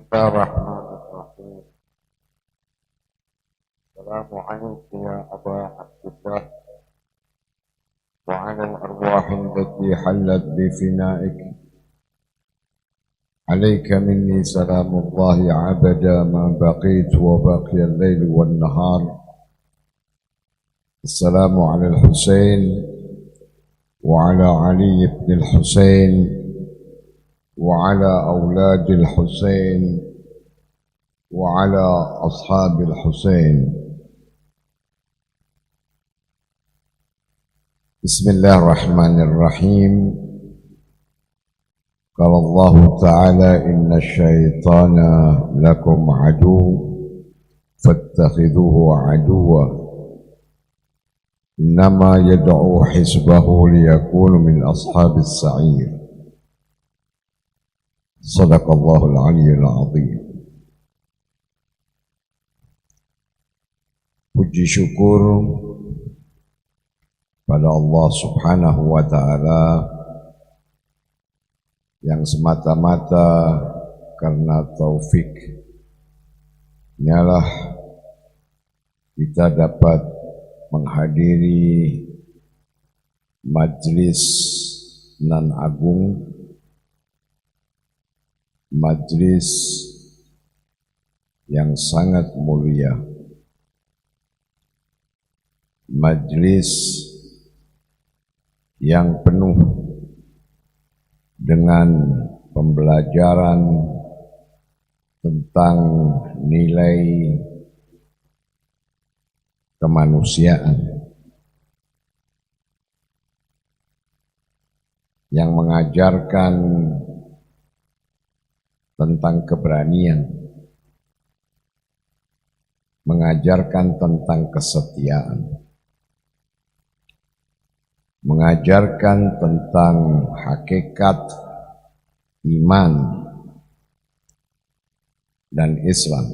الله الرحمن الرحيم. السلام عليك يا أبا عبد الله وعلى الأرواح التي حلت بفنائك. عليك مني سلام الله عبدا ما بقيت وبقي الليل والنهار. السلام على الحسين وعلى علي بن الحسين وعلى أولاد الحسين وعلى أصحاب الحسين. بسم الله الرحمن الرحيم. قال الله تعالى: إن الشيطان لكم عدو فاتخذوه عدوا إنما يدعو حزبه ليكون من أصحاب السعير. صدق الله العلي العظيم. Puji syukur pada Allah Subhanahu wa Ta'ala yang semata-mata karena taufik nyalah kita dapat menghadiri majlis nan agung, majlis yang sangat mulia, majlis yang penuh dengan pembelajaran tentang nilai kemanusiaan yang mengajarkan tentang keberanian, mengajarkan tentang kesetiaan, mengajarkan tentang hakikat iman dan Islam,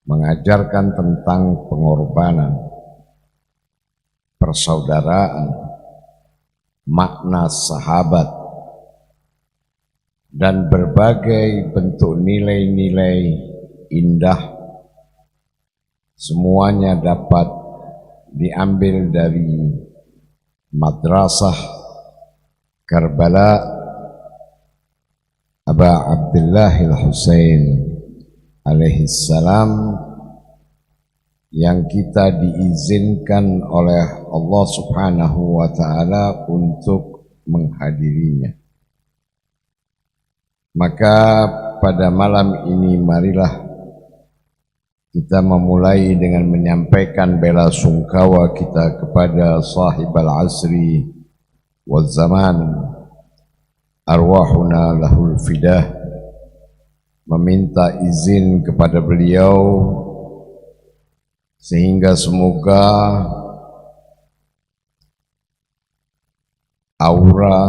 mengajarkan tentang pengorbanan, persaudaraan, makna sahabat, dan berbagai bentuk nilai-nilai indah. Semuanya dapat diambil dari madrasah Karbala Aba Abdullah al-Husain alaihi salam, yang kita diizinkan oleh Allah Subhanahu wa Ta'ala untuk menghadirinya. Maka pada malam ini marilah kita memulai dengan menyampaikan bela sungkawa kita kepada sahibal asri wal zaman, arwahuna lahul fidah, meminta izin kepada beliau sehingga semoga aura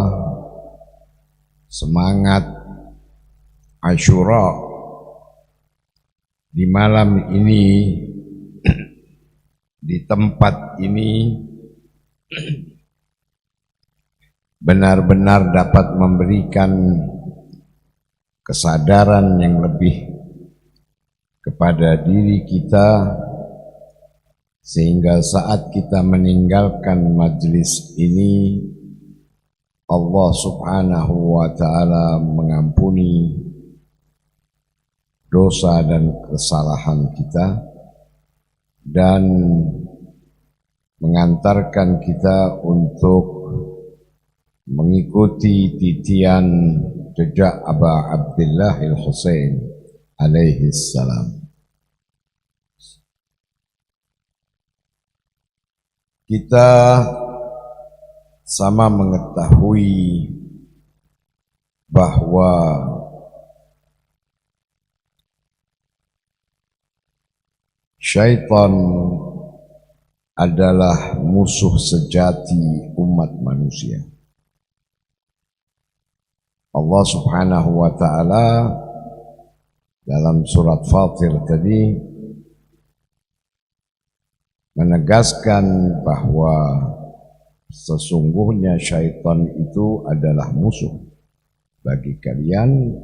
semangat Asyura di malam ini, di tempat ini, benar-benar dapat memberikan kesadaran yang lebih kepada diri kita, sehingga saat kita meninggalkan majlis ini, Allah Subhanahu wa Ta'ala mengampuni dosa dan kesalahan kita dan mengantarkan kita untuk mengikuti titian jejak Aba Abdullah al-Husain alaihi salam. Kita sama mengetahui bahwa syaitan adalah musuh sejati umat manusia. Allah Subhanahu wa Ta'ala dalam surat Fatir tadi menegaskan bahwa sesungguhnya syaitan itu adalah musuh bagi kalian,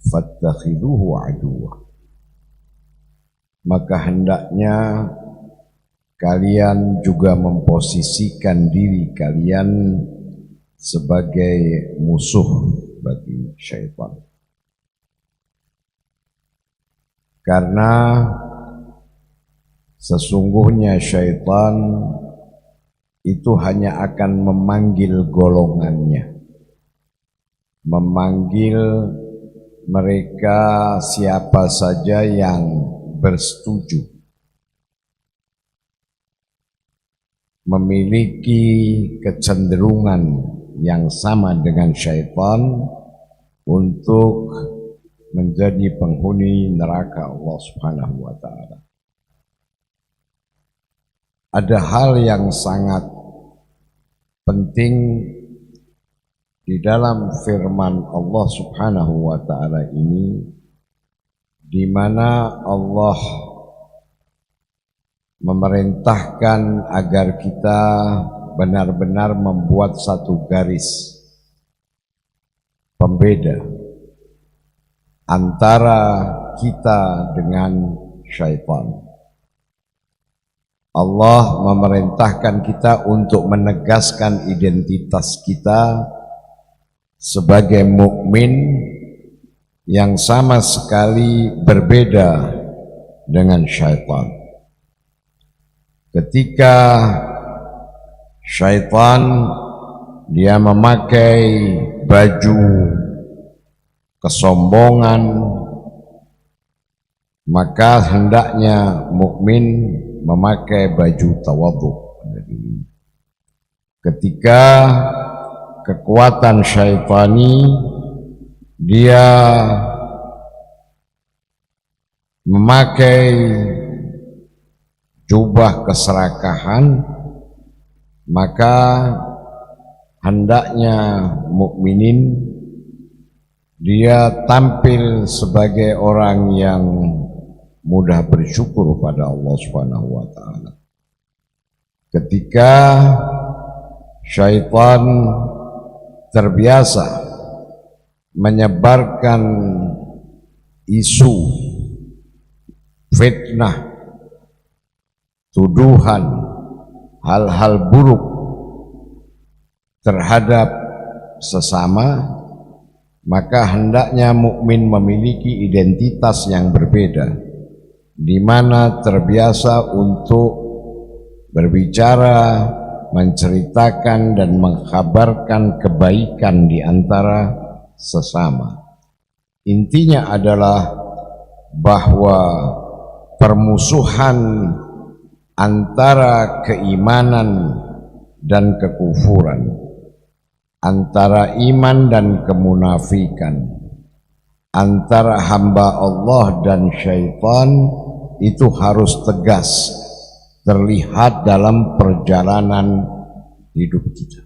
fattakhiduhu aduwwa. Maka hendaknya kalian juga memposisikan diri kalian sebagai musuh bagi syaitan. Karena sesungguhnya syaitan itu hanya akan memanggil golongannya, memanggil mereka siapa saja yang bersetuju, memiliki kecenderungan yang sama dengan syaitan untuk menjadi penghuni neraka Allah Subhanahu wa ta'ala. Ada hal yang sangat penting di dalam firman Allah Subhanahu wa ta'ala ini, di mana Allah memerintahkan agar kita benar-benar membuat satu garis pembeda antara kita dengan syaitan. Allah memerintahkan kita untuk menegaskan identitas kita sebagai mukmin yang sama sekali berbeda dengan syaitan. Ketika syaitan dia memakai baju kesombongan, maka hendaknya mukmin memakai baju tawadhu. Ketika kekuatan syaitani dia memakai jubah keserakahan, maka hendaknya mukminin dia tampil sebagai orang yang mudah bersyukur pada Allah Subhanahu wa ta'ala. Ketika syaitan terbiasa menyebarkan isu fitnah, tuduhan, hal-hal buruk terhadap sesama, maka hendaknya mukmin memiliki identitas yang berbeda, di mana terbiasa untuk berbicara, menceritakan dan mengkabarkan kebaikan di antara sesama. Intinya adalah bahwa permusuhan antara keimanan dan kekufuran, antara iman dan kemunafikan, antara hamba Allah dan syaitan itu harus tegas terlihat dalam perjalanan hidup kita.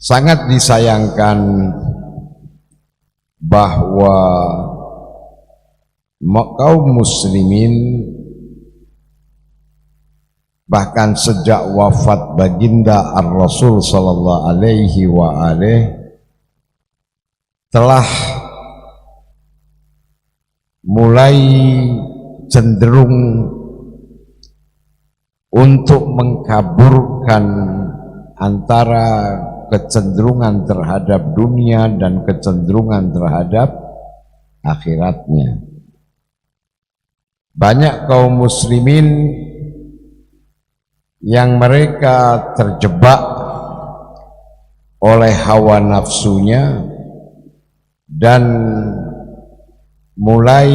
Sangat disayangkan bahwa kaum muslimin bahkan sejak wafat baginda Ar-Rasul sallallahu alaihi wa alihi telah mulai cenderung untuk mengkaburkan antara kecenderungan terhadap dunia dan kecenderungan terhadap akhiratnya. Banyak kaum muslimin yang mereka terjebak oleh hawa nafsunya dan mulai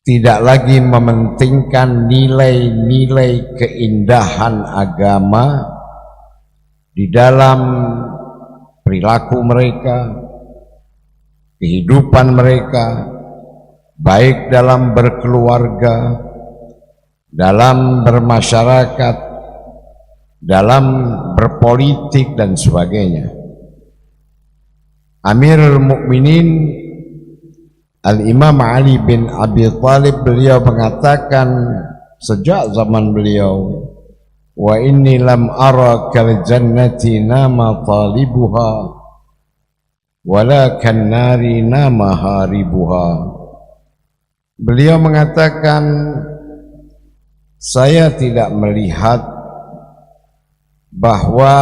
tidak lagi mementingkan nilai-nilai keindahan agama di dalam perilaku mereka, kehidupan mereka, baik dalam berkeluarga, dalam bermasyarakat, dalam berpolitik dan sebagainya. Amirul Mukminin Al-Imam Ali bin Abi Thalib, beliau mengatakan sejak zaman beliau wa inni lam ara kal jannati nama talibuha wala kan nari nama haribuha. Beliau mengatakan, saya tidak melihat bahwa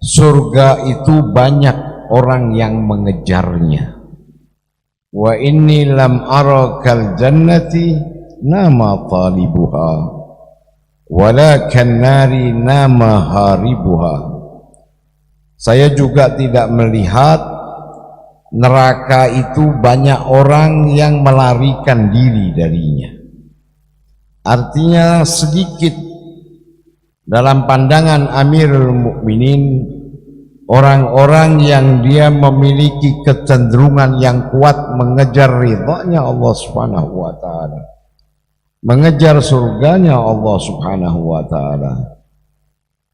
surga itu banyak orang yang mengejarnya. Wa inni lam ara kal jannati nama talibuha walakan nari nama haribuha. Saya juga tidak melihat neraka itu banyak orang yang melarikan diri darinya. Artinya sedikit dalam pandangan Amirul Mukminin orang-orang yang dia memiliki kecenderungan yang kuat mengejar ridhanya Allah Subhanahu wa taala, mengejar surganya Allah Subhanahu wa taala.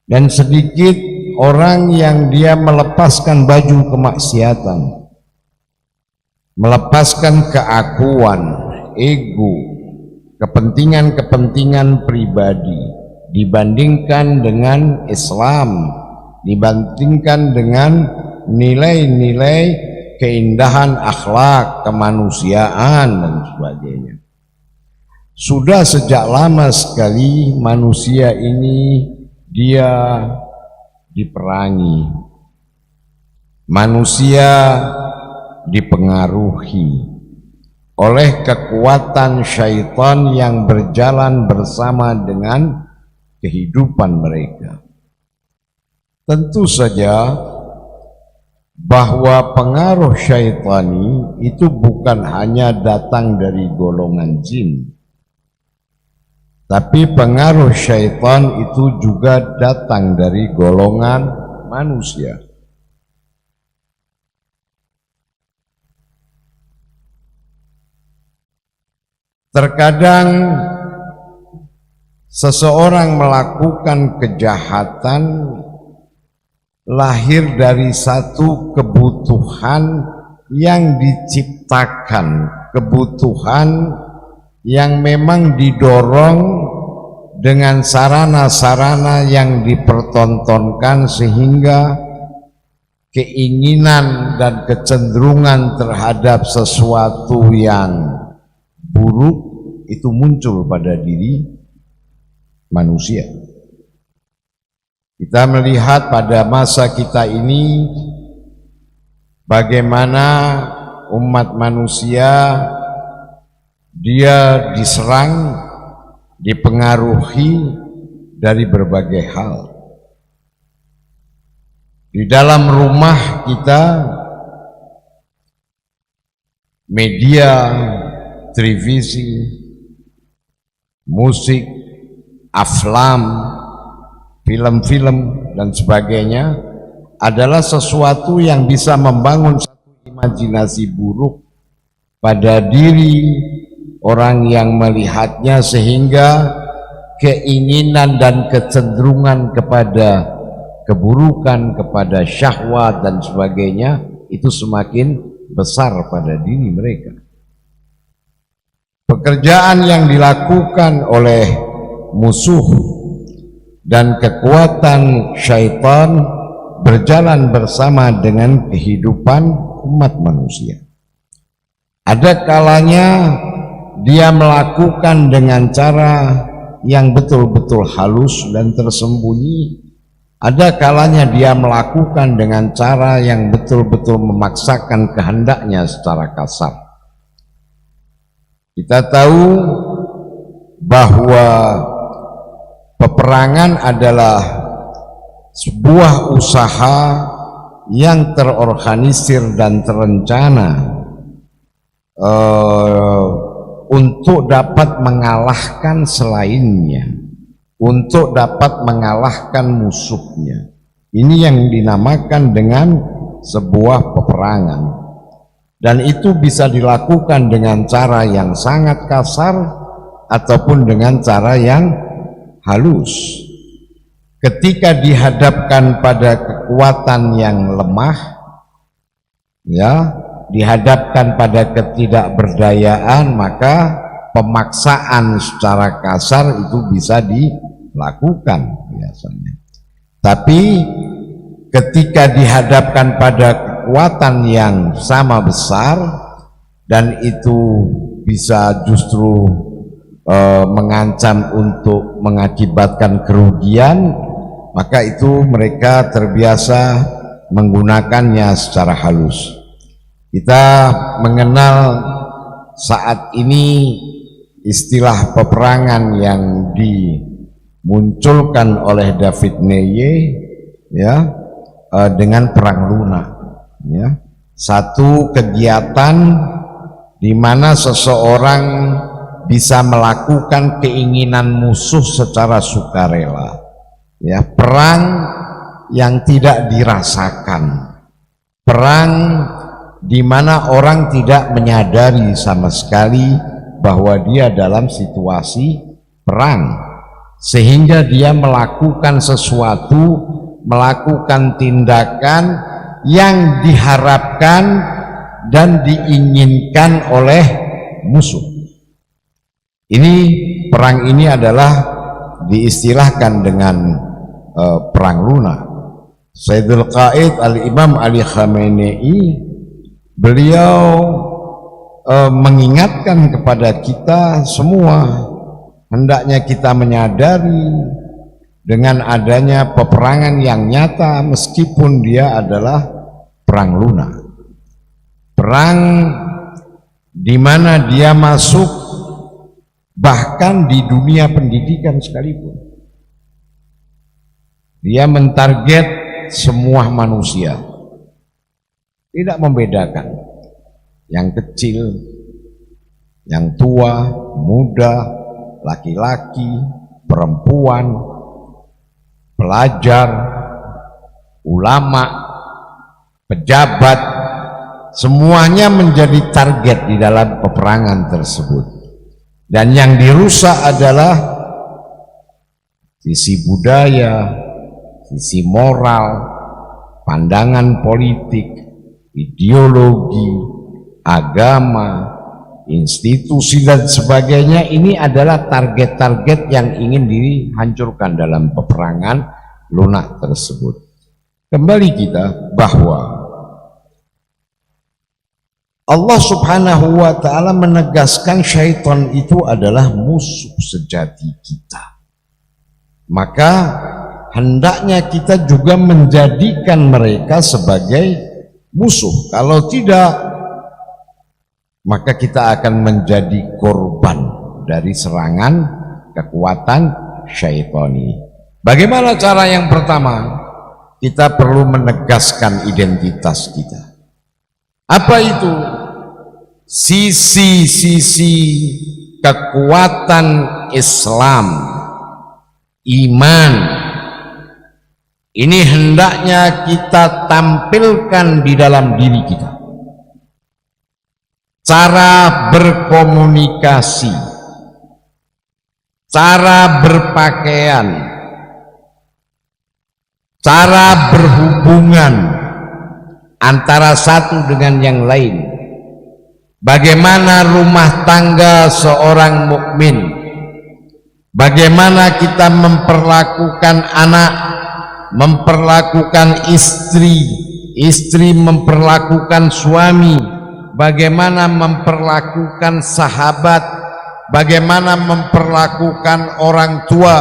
Dan sedikit orang yang dia melepaskan baju kemaksiatan, melepaskan keakuan, ego, kepentingan-kepentingan pribadi dibandingkan dengan Islam, dibandingkan dengan nilai-nilai keindahan akhlak, kemanusiaan dan sebagainya. Sudah sejak lama sekali manusia ini dia diperangi, manusia dipengaruhi oleh kekuatan syaitan yang berjalan bersama dengan kehidupan mereka. Tentu saja bahwa pengaruh syaitani itu bukan hanya datang dari golongan jin, tapi pengaruh syaitan itu juga datang dari golongan manusia. Terkadang seseorang melakukan kejahatan lahir dari satu kebutuhan yang diciptakan, kebutuhan yang memang didorong dengan sarana-sarana yang dipertontonkan, sehingga keinginan dan kecenderungan terhadap sesuatu yang buruk itu muncul pada diri manusia. Kita melihat pada masa kita ini bagaimana umat manusia dia diserang, dipengaruhi dari berbagai hal. Di dalam rumah kita, media, televisi, musik, aflam, film-film dan sebagainya adalah sesuatu yang bisa membangun satu imajinasi buruk pada diri orang yang melihatnya, sehingga keinginan dan kecenderungan kepada keburukan, kepada syahwat dan sebagainya itu semakin besar pada diri mereka. Pekerjaan yang dilakukan oleh musuh dan kekuatan syaitan berjalan bersama dengan kehidupan umat manusia. Ada kalanya dia melakukan dengan cara yang betul-betul halus dan tersembunyi. Ada kalanya dia melakukan dengan cara yang betul-betul memaksakan kehendaknya secara kasar. Kita tahu bahwa peperangan adalah sebuah usaha yang terorganisir dan terencana untuk dapat mengalahkan selainnya, untuk dapat mengalahkan musuhnya. Ini yang dinamakan dengan sebuah peperangan, dan itu bisa dilakukan dengan cara yang sangat kasar ataupun dengan cara yang halus. Ketika dihadapkan pada kekuatan yang lemah, ya, dihadapkan pada ketidakberdayaan, maka pemaksaan secara kasar itu bisa lakukan biasanya. Tapi ketika dihadapkan pada kekuatan yang sama besar dan itu bisa justru mengancam untuk mengakibatkan kerugian, maka itu mereka terbiasa menggunakannya secara halus. Kita mengenal saat ini istilah peperangan yang dimunculkan oleh David Neye, ya, dengan perang lunak, ya, satu kegiatan di mana seseorang bisa melakukan keinginan musuh secara sukarela, ya, perang yang tidak dirasakan, perang di mana orang tidak menyadari sama sekali bahwa dia dalam situasi perang, sehingga dia melakukan sesuatu, melakukan tindakan yang diharapkan dan diinginkan oleh musuh. Ini perang ini adalah diistilahkan dengan perang lunak. Sayyidul Qaid Al-Imam Ali Khamenei, beliau mengingatkan kepada kita semua, hendaknya kita menyadari dengan adanya peperangan yang nyata meskipun dia adalah perang lunak, perang di mana dia masuk bahkan di dunia pendidikan sekalipun. Dia mentarget semua manusia, tidak membedakan yang kecil, yang tua, muda, laki-laki, perempuan, pelajar, ulama, pejabat, semuanya menjadi target di dalam peperangan tersebut. Dan yang dirusak adalah sisi budaya, sisi moral, pandangan politik, ideologi, agama, institusi dan sebagainya. Ini adalah target-target yang ingin dihancurkan dalam peperangan lunak tersebut. Kembali kita bahwa Allah Subhanahu wa ta'ala menegaskan syaitan itu adalah musuh sejati kita. Maka hendaknya kita juga menjadikan mereka sebagai musuh. Kalau tidak, maka kita akan menjadi korban dari serangan kekuatan syaitani. Bagaimana cara yang pertama? Kita perlu menegaskan identitas kita. Apa itu? Sisi-sisi kekuatan Islam, iman, ini hendaknya kita tampilkan di dalam diri kita. Cara berkomunikasi, cara berpakaian, cara berhubungan antara satu dengan yang lain. Bagaimana rumah tangga seorang mukmin, bagaimana kita memperlakukan anak, memperlakukan istri, istri memperlakukan suami, bagaimana memperlakukan sahabat, bagaimana memperlakukan orang tua,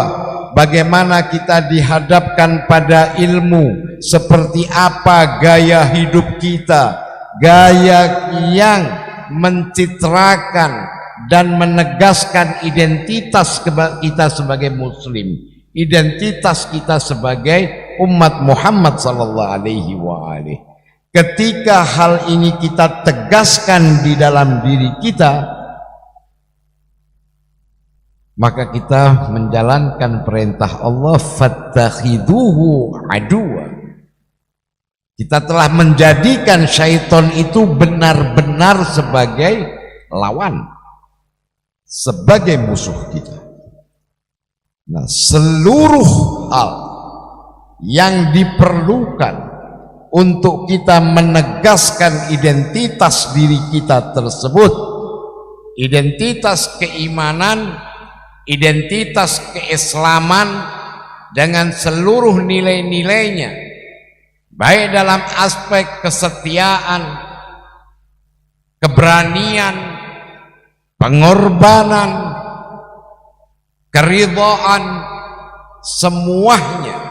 bagaimana kita dihadapkan pada ilmu, seperti apa gaya hidup kita, gaya yang mencitrakan dan menegaskan identitas kita sebagai muslim, identitas kita sebagai umat Muhammad sallallahu alaihi wa alihi. Ketika hal ini kita tegaskan di dalam diri kita, maka kita menjalankan perintah Allah, fattakhiduhu aduwa. Kita telah menjadikan syaitan itu benar-benar sebagai lawan, sebagai musuh kita. Nah, seluruh hal yang diperlukan untuk kita menegaskan identitas diri kita tersebut, identitas keimanan, identitas keislaman dengan seluruh nilai-nilainya, baik dalam aspek kesetiaan, keberanian, pengorbanan, keridhaan, semuanya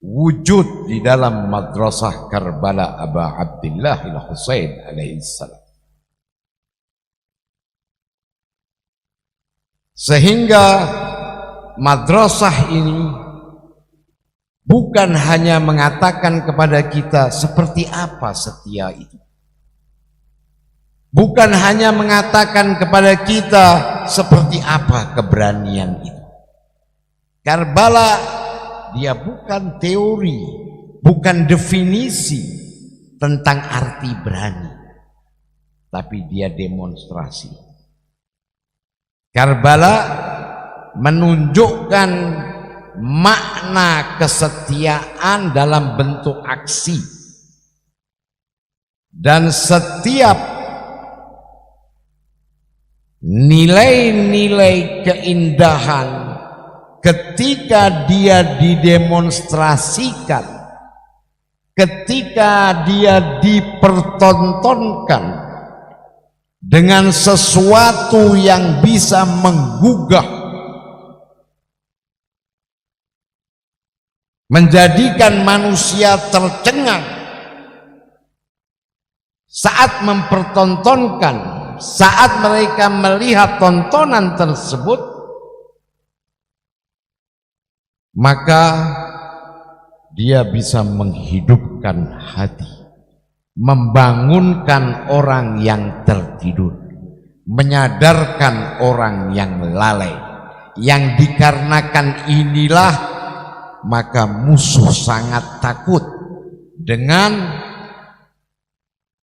wujud di dalam madrasah Karbala Aba Abdillah al-Husain alaihissalam. Sehingga madrasah ini bukan hanya mengatakan kepada kita seperti apa setia itu, bukan hanya mengatakan kepada kita seperti apa keberanian itu. Karbala dia bukan teori, bukan definisi tentang arti berani, tapi dia demonstrasi. Karbala menunjukkan makna kesetiaan dalam bentuk aksi, dan setiap nilai-nilai keindahan ketika dia didemonstrasikan, ketika dia dipertontonkan dengan sesuatu yang bisa menggugah, menjadikan manusia tercengang saat mempertontonkan, saat mereka melihat tontonan tersebut, maka dia bisa menghidupkan hati, membangunkan orang yang tertidur, menyadarkan orang yang lalai. Yang dikarenakan inilah maka musuh sangat takut dengan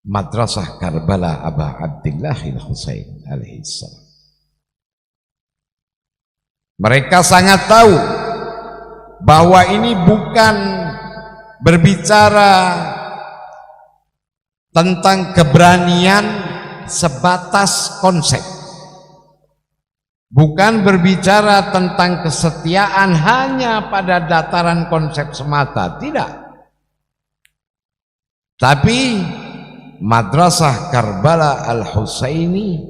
madrasah Karbala Aba Abdillah al-Husain alaihissalam. Mereka sangat tahu bahwa ini bukan berbicara tentang keberanian sebatas konsep, bukan berbicara tentang kesetiaan hanya pada dataran konsep semata, tidak. Tapi madrasah Karbala al-Husaini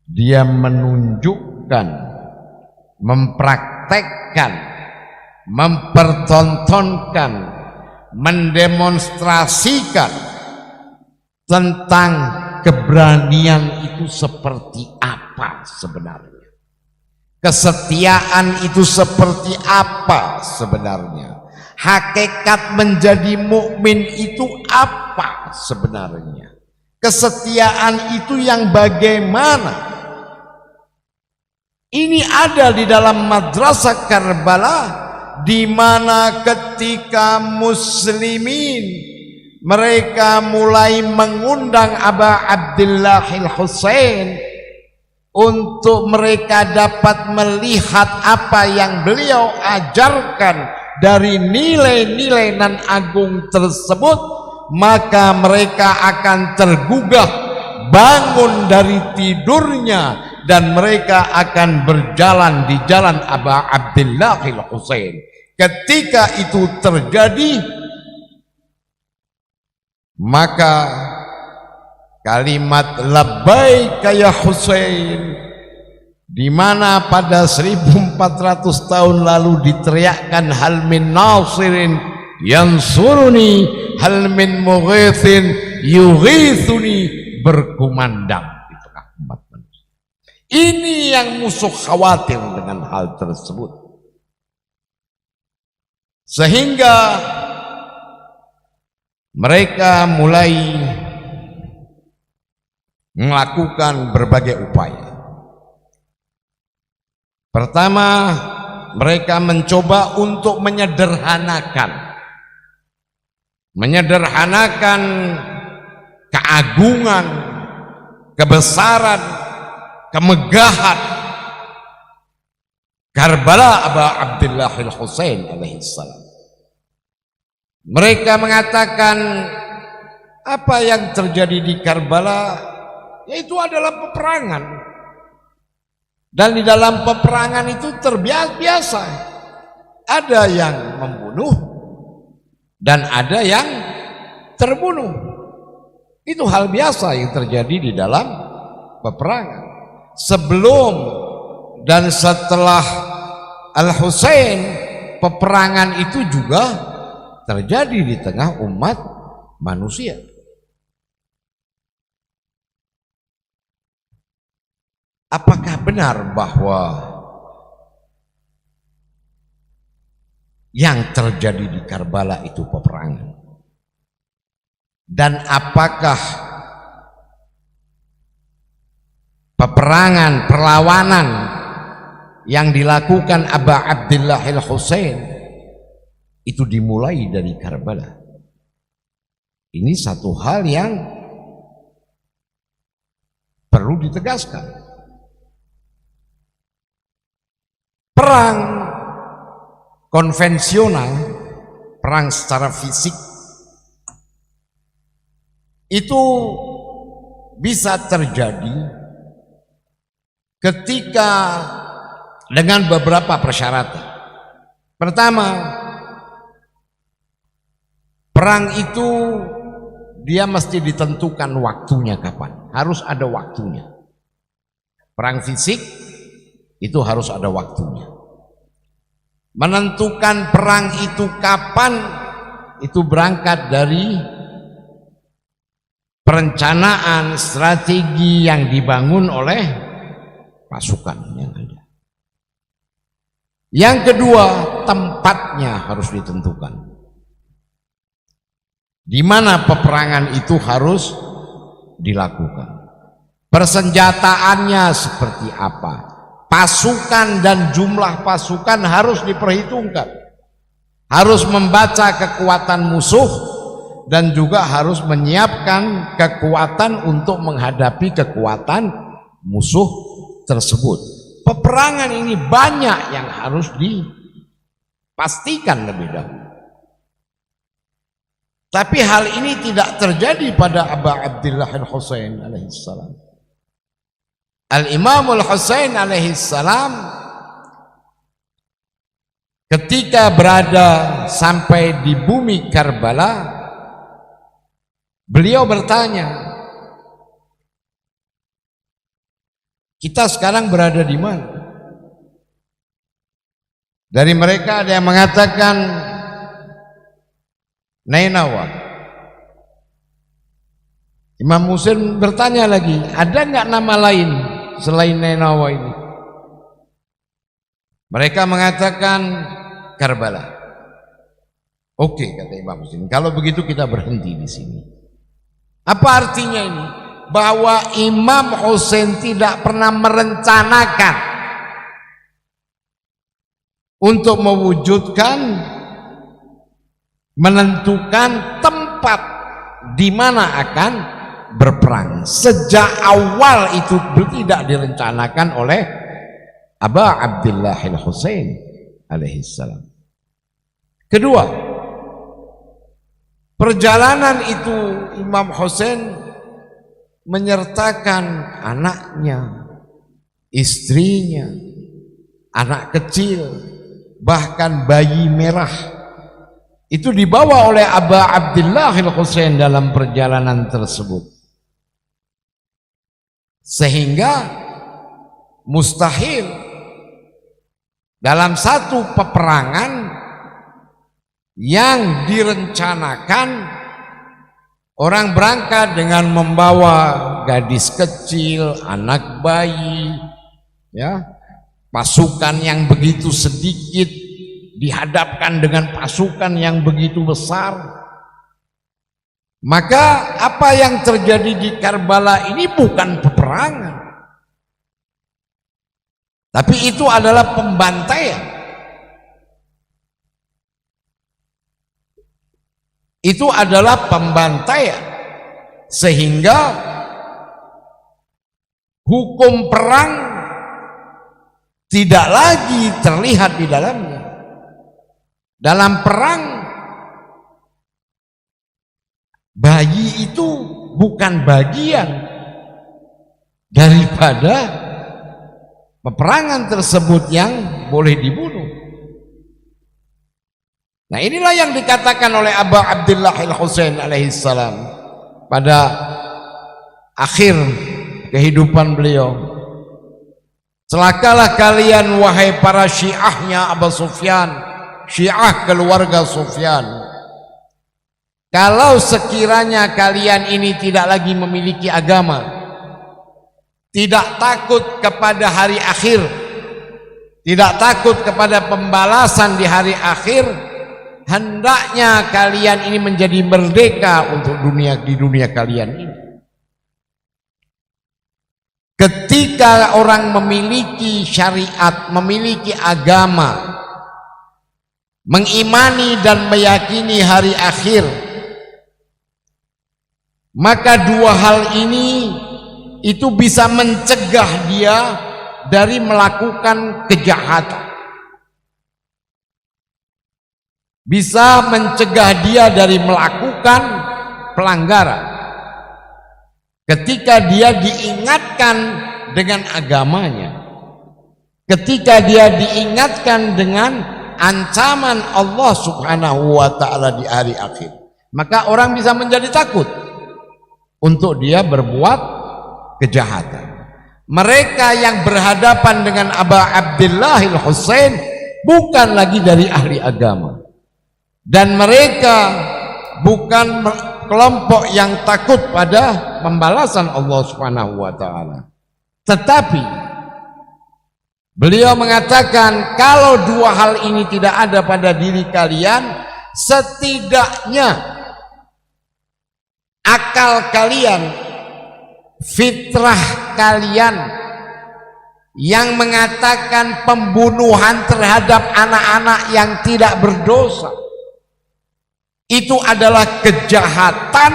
dia menunjukkan, mempraktekkan, mempertontonkan, mendemonstrasikan tentang keberanian itu seperti apa sebenarnya, kesetiaan itu seperti apa sebenarnya, hakikat menjadi mukmin itu apa sebenarnya, kesetiaan itu yang bagaimana. Ini ada di dalam madrasah Karbala, di mana ketika muslimin mereka mulai mengundang Aba Abdillah al-Husain untuk mereka dapat melihat apa yang beliau ajarkan dari nilai-nilai nan agung tersebut, maka mereka akan tergugah, bangun dari tidurnya, dan mereka akan berjalan di jalan Aba Abdillah al-Husain. Ketika itu terjadi, maka kalimat labbaika ya Husain, di mana pada 1400 tahun lalu diteriakkan hal min nasirin yansuruni hal min mughithin yughithuni, berkumandang di tengah umat manusia. Ini yang musuh khawatir dengan hal tersebut, sehingga mereka mulai melakukan berbagai upaya. Pertama, mereka mencoba untuk menyederhanakan keagungan, kebesaran, kemegahan Karbala Aba Abdillah al-Husain alaihissalam. Mereka mengatakan apa yang terjadi di Karbala yaitu adalah peperangan. Dan di dalam peperangan itu terbiasa, ada yang membunuh dan ada yang terbunuh. Itu hal biasa yang terjadi di dalam peperangan. Sebelum dan setelah Al-Husain, peperangan itu juga terjadi di tengah umat manusia. Apakah benar bahwa yang terjadi di Karbala itu peperangan? Dan apakah peperangan, perlawanan yang dilakukan Aba Abdillah al-Husain itu dimulai dari Karbala? Ini satu hal yang perlu ditegaskan. Perang konvensional, perang secara fisik, itu bisa terjadi ketika dengan beberapa persyaratan. Pertama, perang itu dia mesti ditentukan waktunya kapan. Harus ada waktunya. Perang fisik itu harus ada waktunya. Menentukan perang itu kapan itu berangkat dari perencanaan strategi yang dibangun oleh pasukan yang ada. Yang kedua, tempatnya harus ditentukan. Di mana peperangan itu harus dilakukan. Persenjataannya seperti apa? Pasukan dan jumlah pasukan harus diperhitungkan. Harus membaca kekuatan musuh dan juga harus menyiapkan kekuatan untuk menghadapi kekuatan musuh tersebut. Peperangan ini banyak yang harus dipastikan lebih dahulu. Tapi hal ini tidak terjadi pada Aba Abdillah al-Husain alaihissalam. Al-Imam al-Husain alaihissalam ketika berada sampai di bumi Karbala, beliau bertanya, kita sekarang berada di mana? Dari mereka ada yang mengatakan Nainawa. Imam Husain bertanya lagi, ada nggak nama lain selain Nainawa ini? Mereka mengatakan Karbala. Oke, kata Imam Husain, kalau begitu kita berhenti di sini. Apa artinya ini? Bahwa Imam Husain tidak pernah merencanakan untuk mewujudkan, menentukan tempat di mana akan berperang. Sejak awal itu tidak direncanakan oleh Aba Abdillah al-Husain alaihissalam. Kedua, perjalanan itu Imam Husain menyertakan anaknya, istrinya, anak kecil, bahkan bayi merah. Itu dibawa oleh Aba Abdillah al-Husain dalam perjalanan tersebut. Sehingga mustahil dalam satu peperangan yang direncanakan orang berangkat dengan membawa gadis kecil, anak bayi, ya, pasukan yang begitu sedikit dihadapkan dengan pasukan yang begitu besar. Maka apa yang terjadi di Karbala ini bukan peperangan, tapi itu adalah pembantaian. Itu adalah pembantaian, sehingga hukum perang tidak lagi terlihat di dalamnya. Dalam perang, bayi itu bukan bagian daripada peperangan tersebut yang boleh dibunuh. Nah, inilah yang dikatakan oleh Abu Abdullah Al-Husain alaihissalam pada akhir kehidupan beliau. Celakalah kalian wahai para syiahnya Abu Sufyan, syiah keluarga Sufyan, kalau sekiranya kalian ini tidak lagi memiliki agama, tidak takut kepada hari akhir, tidak takut kepada pembalasan di hari akhir, hendaknya kalian ini menjadi merdeka untuk di dunia kalian ini. Ketika orang memiliki syariat, memiliki agama, mengimani dan meyakini hari akhir, maka dua hal ini itu bisa mencegah dia dari melakukan kejahatan, bisa mencegah dia dari melakukan pelanggaran. Ketika dia diingatkan dengan agamanya, ketika dia diingatkan dengan ancaman Allah Subhanahu wa ta'ala di hari akhir, maka orang bisa menjadi takut untuk dia berbuat kejahatan. Mereka yang berhadapan dengan Abu Abdullah Al-Husain bukan lagi dari ahli agama, dan mereka bukan kelompok yang takut pada pembalasan Allah Subhanahu wa ta'ala. Tetapi beliau mengatakan, kalau dua hal ini tidak ada pada diri kalian, setidaknya akal kalian, fitrah kalian yang mengatakan pembunuhan terhadap anak-anak yang tidak berdosa itu adalah kejahatan,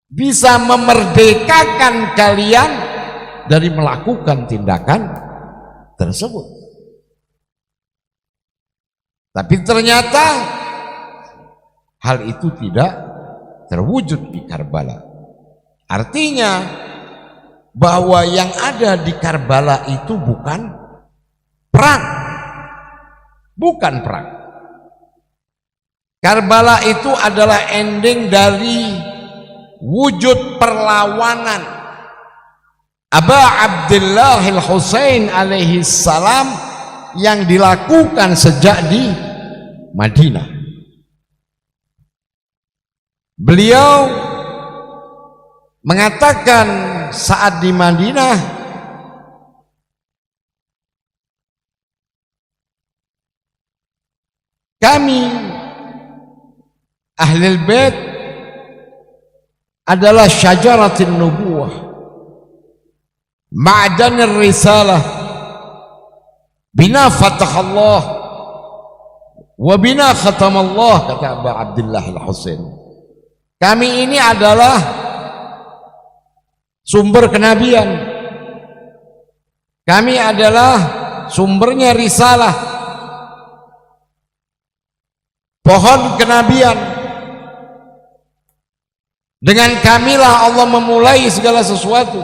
bisa memerdekakan kalian dari melakukan tindakan tersebut. Tapi ternyata hal itu tidak terwujud di Karbala. Artinya bahwa yang ada di Karbala itu bukan perang, bukan perang. Karbala itu adalah ending dari wujud perlawanan Abu Abdullah Al-Husain alaihi salam yang dilakukan sejak di Madinah. Beliau mengatakan saat di Madinah, kami Ahlul Bait adalah syajaratin nubuwah, ma'danir risalah, bina fatahallah wa bina khatamallah, kata Abu Abdullah Al-Husain. Kami ini adalah sumber kenabian, kami adalah sumbernya risalah, pohon kenabian. Dengan kamilah Allah memulai segala sesuatu,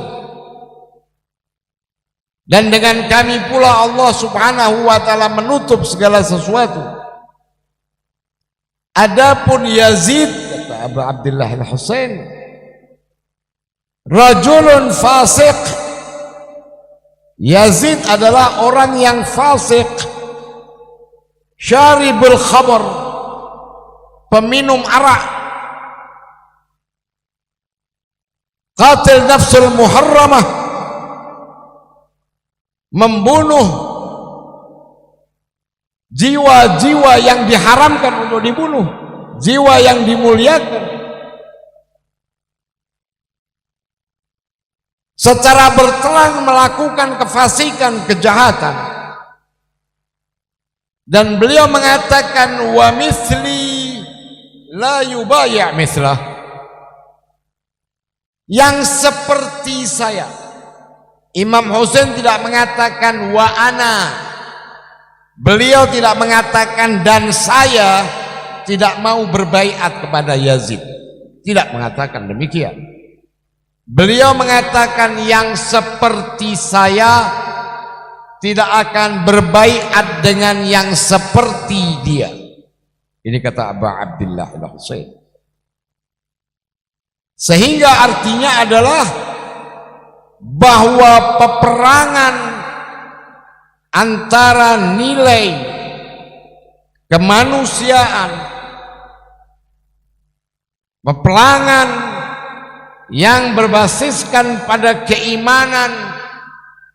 dan dengan kami pula Allah Subhanahu wa ta'ala menutup segala sesuatu. Adapun Yazid, kata Abu Abdullah Al-Husain, rajulun fasik. Yazid adalah orang yang fasik, syaribul khamr, peminum arak, qatil nafsul muharramah, membunuh jiwa-jiwa yang diharamkan untuk dibunuh, jiwa yang dimuliakan, secara berterang melakukan kefasikan, kejahatan. Dan beliau mengatakan, wa misli la yubayya' mislah, yang seperti saya. Imam Husain tidak mengatakan wa ana, beliau tidak mengatakan dan saya tidak mau berbaiat kepada Yazid, tidak mengatakan demikian. Beliau mengatakan yang seperti saya tidak akan berbaiat dengan yang seperti dia. Ini kata Abu Abdullah Al-Husain. Sehingga artinya adalah bahwa peperangan antara nilai kemanusiaan, peperangan yang berbasiskan pada keimanan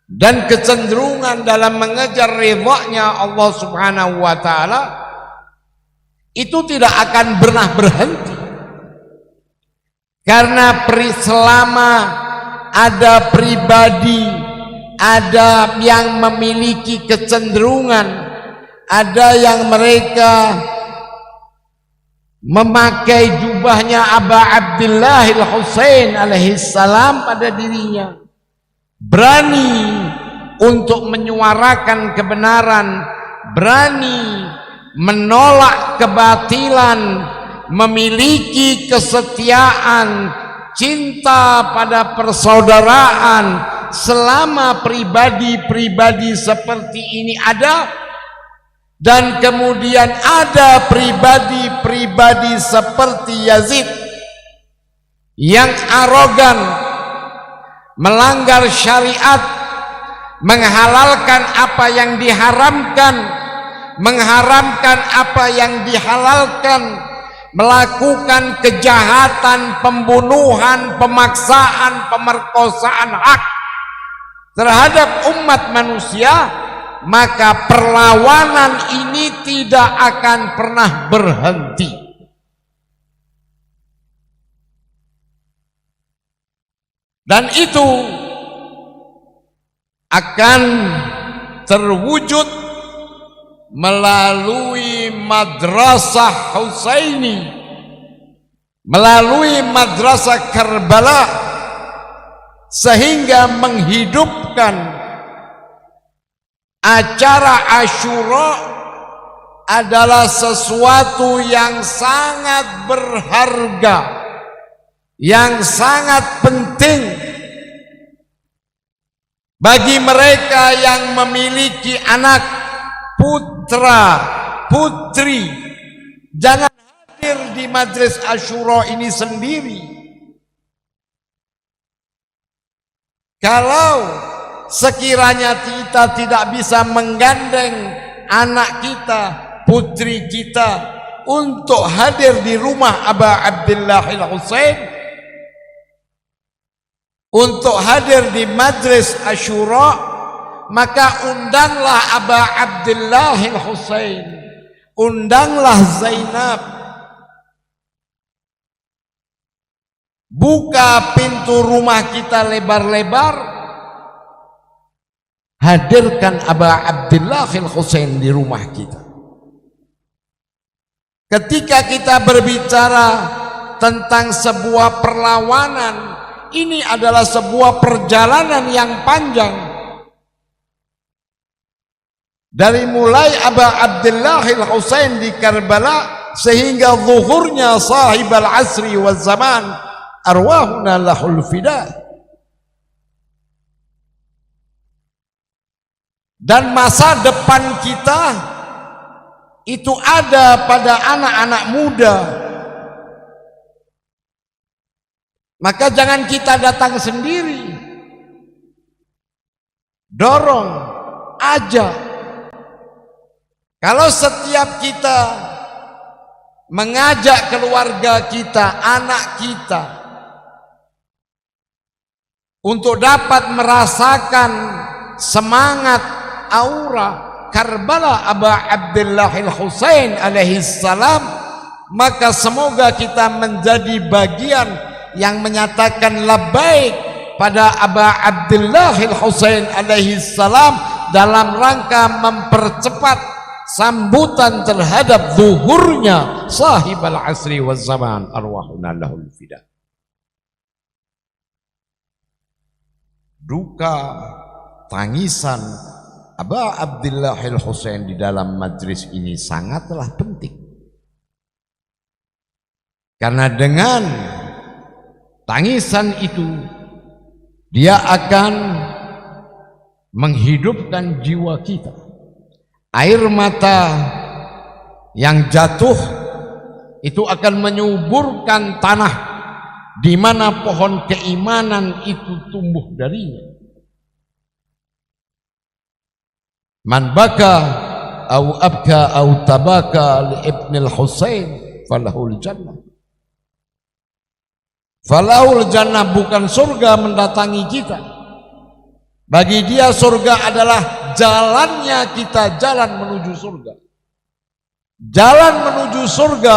dan kecenderungan dalam mengejar ridha-Nya Allah Subhanahu wa taala itu tidak akan pernah berhenti. Karena selama ada pribadi, ada yang memiliki kecenderungan, ada yang mereka memakai jubahnya Abu Abdullah Al-Husain alaihi salam pada dirinya, berani untuk menyuarakan kebenaran, berani menolak kebatilan, memiliki kesetiaan, cinta pada persaudaraan. Selama pribadi-pribadi seperti ini ada, dan kemudian ada pribadi-pribadi seperti Yazid yang arogan, melanggar syariat, menghalalkan apa yang diharamkan, mengharamkan apa yang dihalalkan, melakukan kejahatan, pembunuhan, pemaksaan, pemerkosaan hak terhadap umat manusia, maka perlawanan ini tidak akan pernah berhenti. Dan itu akan terwujud melalui madrasah Husaini, melalui madrasah Karbala, sehingga menghidupkan acara Asyura adalah sesuatu yang sangat berharga, yang sangat penting bagi mereka yang memiliki anak putra putri. Jangan hadir di majlis Asyura ini sendiri. Kalau sekiranya kita tidak bisa menggandeng anak kita, putri kita untuk hadir di rumah Abu Abdullah Al-Husain, untuk hadir di majlis Asyura, maka undanglah Abu Abdullah Al-Husain, undanglah Zainab, buka pintu rumah kita lebar-lebar, hadirkan Abu Abdullah Al-Husain di rumah kita. Ketika kita berbicara tentang sebuah perlawanan, ini adalah sebuah perjalanan yang panjang. Dari mulai Abu Abdullah Al-Husain di Karbala sehingga zuhurnya sahib al-asri wal zaman, arwahuna lahul fida. Dan masa depan kita itu ada pada anak-anak muda. Maka jangan kita datang sendiri, dorong, ajak. Kalau setiap kita mengajak keluarga kita, anak kita, untuk dapat merasakan semangat aura Karbala Abu Abdullah Al-Husain alaihi salam, maka semoga kita menjadi bagian yang menyatakan labbaik pada Abu Abdullah Al-Husain alaihi salam dalam rangka mempercepat sambutan terhadap zuhurnya sahib al-asri wal zaman, arwahuna lahul fida. Duka, tangisan Abu Abdullah Al-Husain di dalam majlis ini sangatlah penting. Karena dengan tangisan itu Dia akan menghidupkan jiwa kita. Air mata yang jatuh itu akan menyuburkan tanah di mana pohon keimanan itu tumbuh darinya. Man baka au abka au tabaka li ibnil Husain falahul jannah. Falahul jannah bukan surga mendatangi kita. Bagi dia surga adalah jalannya kita jalan menuju surga. Jalan menuju surga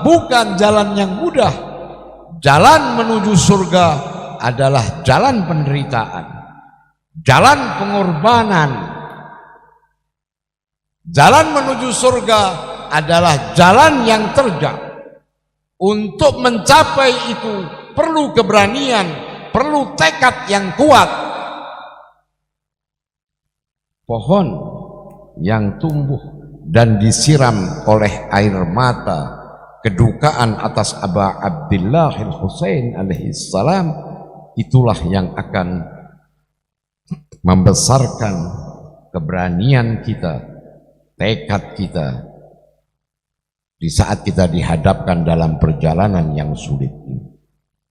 bukan jalan yang mudah. Jalan menuju surga adalah jalan penderitaan, jalan pengorbanan. Jalan menuju surga adalah jalan yang terjal. Untuk mencapai itu perlu keberanian, perlu tekad yang kuat. Pohon yang tumbuh dan disiram oleh air mata kedukaan atas Aba Abdillah al-Husain alaihi salam, itulah yang akan membesarkan keberanian kita, tekad kita di saat kita dihadapkan dalam perjalanan yang sulit ini.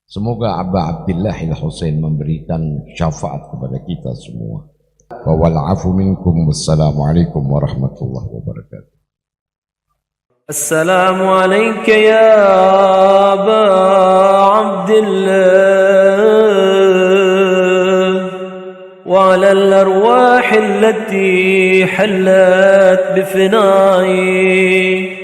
Semoga Aba Abdillah al-Husain memberikan syafaat kepada kita semua. Wa wal afu minkum. Wassalamualaikum warahmatullahi wabarakatuh. Assalamu alayka ya Aba Abdillah wa ala al-arwah allati hallat bifina'i.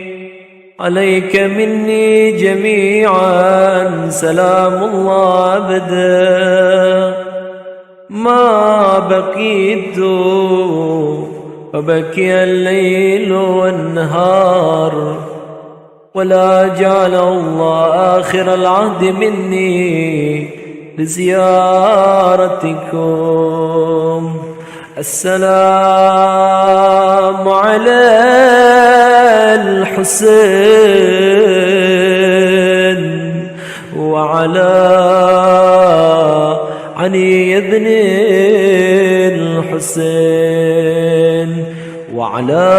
عليك مني جميعا سلام الله أبدا ما بقيت فبكي الليل والنهار ولا جعل الله آخر العهد مني لزيارتكم. السلام على الحسين وعلى علي بن الحسين وعلى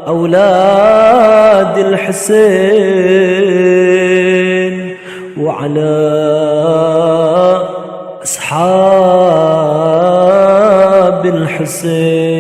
أولاد الحسين وعلى أصحاب الحسين.